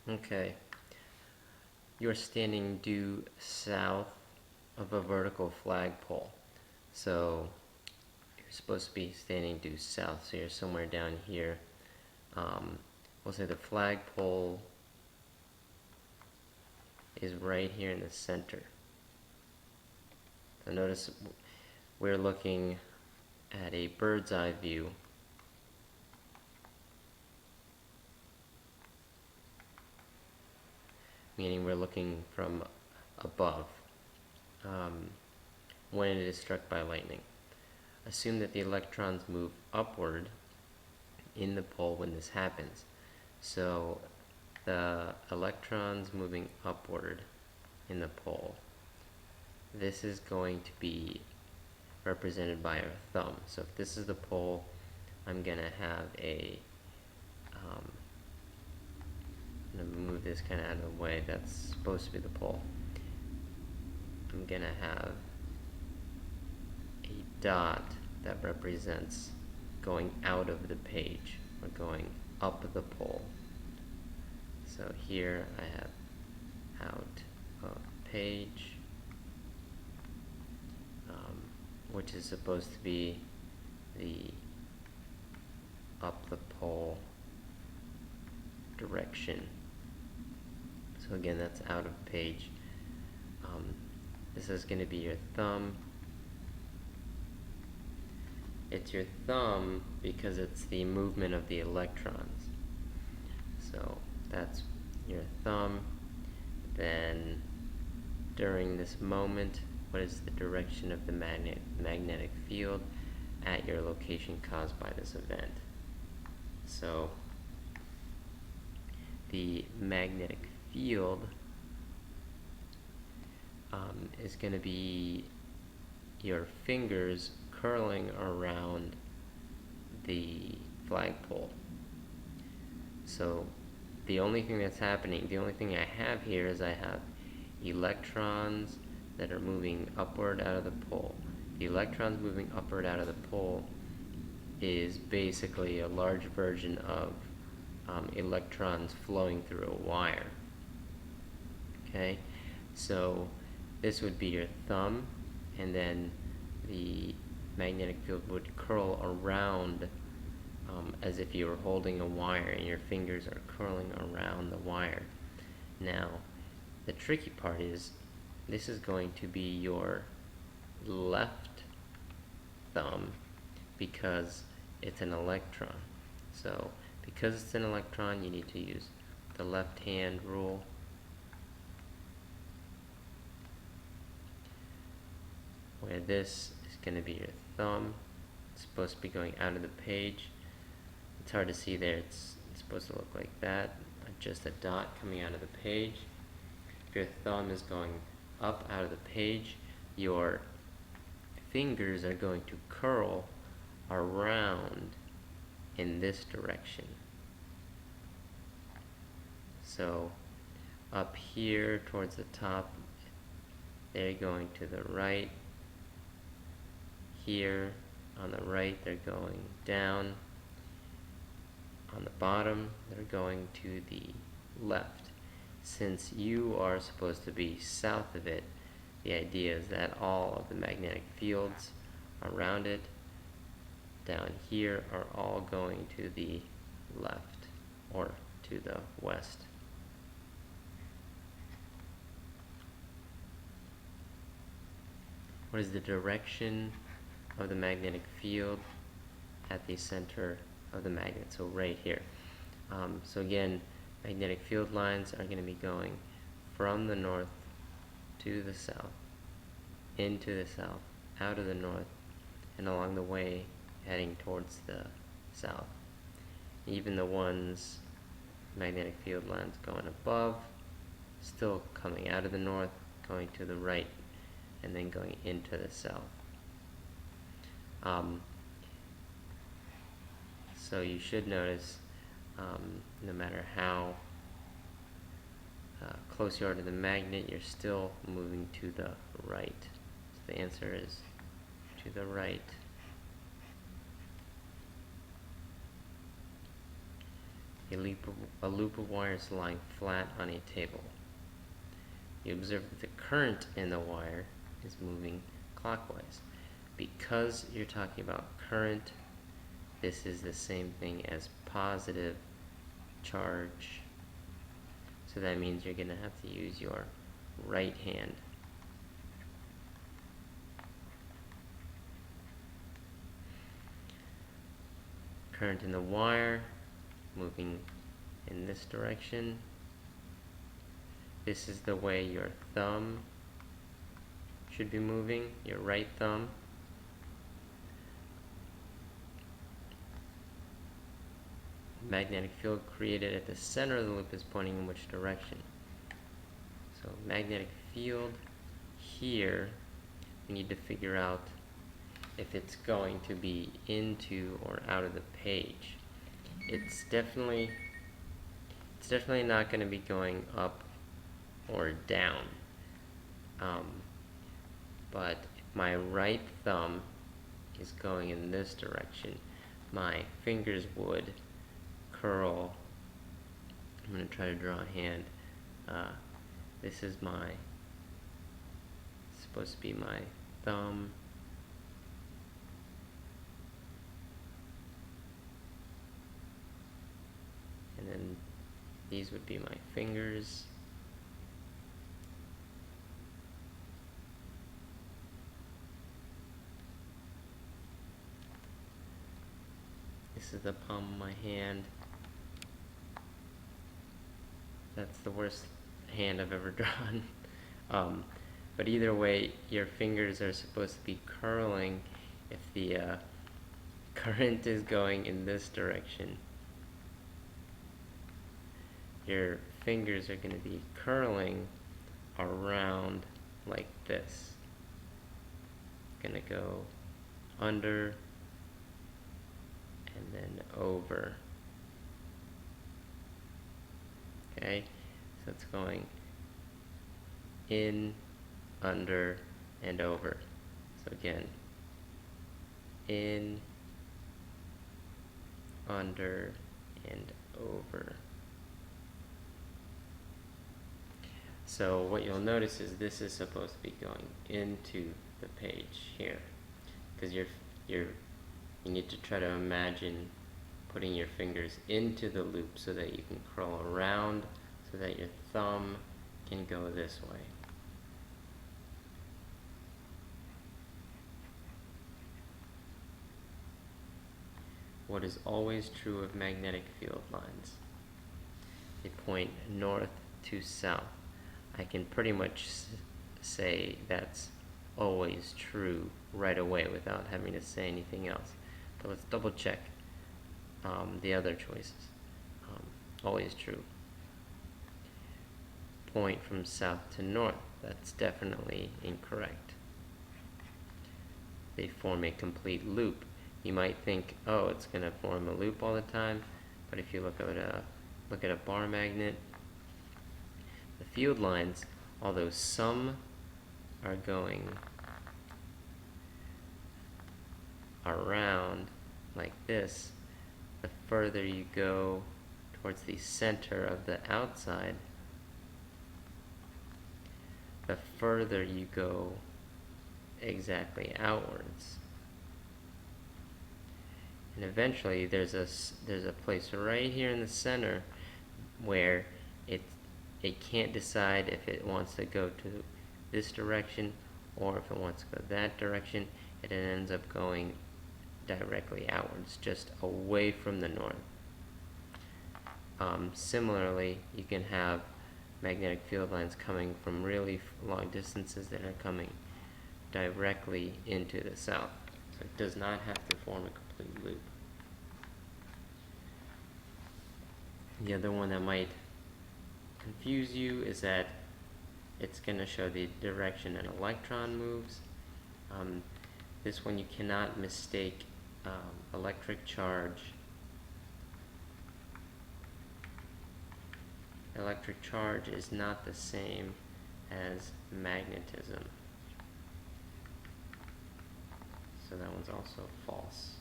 Okay, you're standing due south of a vertical flagpole. So you're supposed to be standing due south, so you're somewhere down here. We'll say the flagpole is right here in the center. So notice we're looking at a bird's eye view. Meaning we're looking from above when it is struck by lightning. Assume that the electrons move upward in the pole when this happens. So the electrons moving upward in the pole, this is going to be represented by our thumb. So if this is the pole, I'm going to have I'm going to move this kind of out of the way. That's supposed to be the pole. I'm going to have a dot that represents going out of the page or going up the pole. So here I have out of page, which is supposed to be the up the pole direction. So again, that's out of page. This is going to be your thumb. It's your thumb because it's the movement of the electrons. So that's your thumb. Then during this moment, what is the direction of the magnetic field at your location caused by this event? So the magnetic field is going to be your fingers curling around the flagpole. So the only thing that's happening, the only thing I have here is I have electrons that are moving upward out of the pole. The electrons moving upward out of the pole is basically a large version of electrons flowing through a wire. Okay, so this would be your thumb, and then the magnetic field would curl around as if you were holding a wire and your fingers are curling around the wire. Now, the tricky part is this is going to be your left thumb because it's an electron. So because it's an electron, you need to use the left hand rule. Where this is going to be your thumb. It's supposed to be going out of the page. It's hard to see there. It's supposed to look like that. Just a dot coming out of the page. If your thumb is going up out of the page, your fingers are going to curl around in this direction. So up here towards the top, they're going to the right. Here on the right, they're going down. On the bottom, they're going to the left. Since you are supposed to be south of it, the idea is that all of the magnetic fields around it down here are all going to the left or to the west. What is the direction of the magnetic field at the center of the magnet? So right here. So again, magnetic field lines are going to be going from the north to the south, into the south, out of the north, and along the way heading towards the south. Even the ones, magnetic field lines going above, still coming out of the north, going to the right, and then going into the south. So you should notice, no matter how close you are to the magnet, you're still moving to the right. So the answer is to the right. A loop of wire is lying flat on a table. You observe that the current in the wire is moving clockwise. Because you're talking about current, this is the same thing as positive charge. So that means you're going to have to use your right hand. Current in the wire moving in this direction. This is the way your thumb should be moving, your right thumb. Magnetic field created at the center of the loop is pointing in which direction? So magnetic field here, we need to figure out if it's going to be into or out of the page. It's definitely not going to be going up or down. But if my right thumb is going in this direction, my fingers would curl. I'm going to try to draw a hand. This is supposed to be my thumb. And then these would be my fingers. This is the palm of my hand. That's the worst hand I've ever drawn. But either way, your fingers are supposed to be curling if the current is going in this direction. Your fingers are going to be curling around like this. Going to go under and then over. Okay, so it's going in, under, and over. So again, in, under, and over. So what you'll notice is this is supposed to be going into the page here, because you need to try to imagine putting your fingers into the loop so that you can curl around so that your thumb can go this way. What is always true of magnetic field lines? They point north to south. I can pretty much say that's always true right away without having to say anything else. But let's double check the other choices. Always true. Point from south to north. That's definitely incorrect. They form a complete loop. You might think, oh, it's going to form a loop all the time, but if you look at a bar magnet, the field lines, although some are going around like this, the further you go towards the center of the outside, the further you go exactly outwards. And eventually there's a place right here in the center where it can't decide if it wants to go to this direction or if it wants to go that direction. It ends up going directly outwards, just away from the north. Similarly, you can have magnetic field lines coming from really long distances that are coming directly into the south. So it does not have to form a complete loop. The other one that might confuse you is that it's going to show the direction an electron moves. This one you cannot mistake electric charge. Electric charge is not the same as magnetism. So that one's also false.